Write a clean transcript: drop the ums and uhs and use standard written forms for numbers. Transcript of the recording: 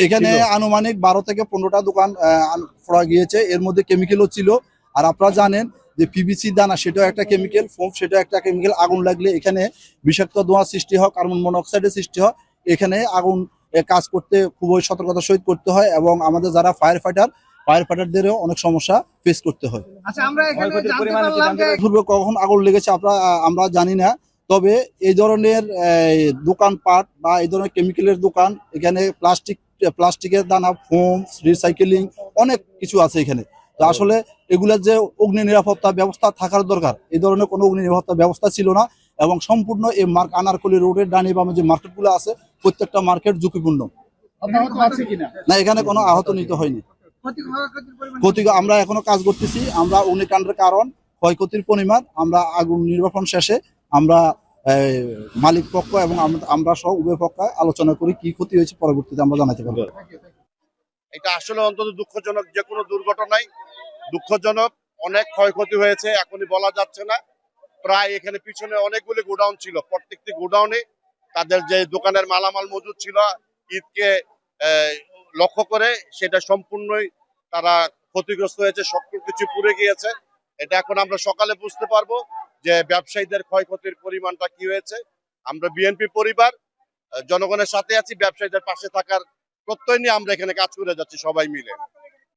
এখানে আনুমানিক 12 থেকে 15টা দোকান পড়া গিয়েছে, এর মধ্যে কেমিক্যালও ছিল। আর আপনারা জানেন যে পিভিসি দানা সেটাও একটা কেমিক্যাল, ফোম সেটাও একটা কেমিক্যাল। আগুন লাগলে এখানে বিষাক্ত ধোঁয়া সৃষ্টি হয়, কার্বন মনোক্সাইডের সৃষ্টি হয়। এখানে আগুন কাজ করতে খুবই সতর্কতার সহিত করতে হয়, এবং আমাদের যারা ফায়ার ফাইটারদেরও অনেক সমস্যা ফেস করতে হয়। আচ্ছা, আমরা এখানে জানতে পারলাম যে পূর্বে কখন আগুন লেগেছে আমরা জানি না, তবে এই ধরনের দোকানপাট বা এই ধরনের কেমিক্যালের দোকান এখানে প্লাস্টিকের দানা, ফোম, রিসাইকেলিং অনেক কিছু আছে এখানে। তো আসলে এগুলোর যে অগ্নি নিরাপত্তা ব্যবস্থা থাকার দরকার, এই ধরনের কোনো অগ্নি নিরাপত্তা ব্যবস্থা ছিল না। এবং সম্পূর্ণ এই আনারকলি রোডের ডানে বামে যে মার্কেটগুলো আছে, প্রত্যেকটা মার্কেট ঝুঁকিপূর্ণ। আছে কিনা না, এখানে কোনো আহত নিতে হয়নি। আমরা এখনো কাজ করতেছি। আমরা অগ্নিকাণ্ডের কারণ, ক্ষয়ক্ষতির পরিমাণ আমরা আগুন নির্বাপন শেষে আমরা মালিক পক্ষ এবং আমরা সহ উভয় পক্ষ আলোচনা করি কি ক্ষতি হয়েছে, পরবর্তীতে আমরা জানাতে পারবো। এটা আসলে অন্তত দুঃখজনক, যে কোনো দুর্ঘটনাই দুঃখজনক। অনেক ক্ষয়ক্ষতি হয়েছে, এখনই বলা যাচ্ছে না। প্রায় এখানে পিছনে অনেকগুলি গোডাউন ছিল, প্রত্যেকটি গোডাউনে তাদের যে দোকানের মালামাল মজুদ ছিল ঈদকে লক্ষ্য করে, সেটা সম্পূর্ণই তারা ক্ষতিগ্রস্ত হয়েছে, সবকিছু পুড়ে গিয়েছে। এটা এখন আমরা সকালে বুঝতে পারবো যে ব্যবসায়ীদের ক্ষয়ক্ষতির পরিমাণটা কি হয়েছে। আমরা বিএনপি পরিবার জনগণের সাথে আছি, ব্যবসায়ীদের পাশে থাকার প্রত্যয় নিয়ে আমরা এখানে কাজ করে যাচ্ছি সবাই মিলে।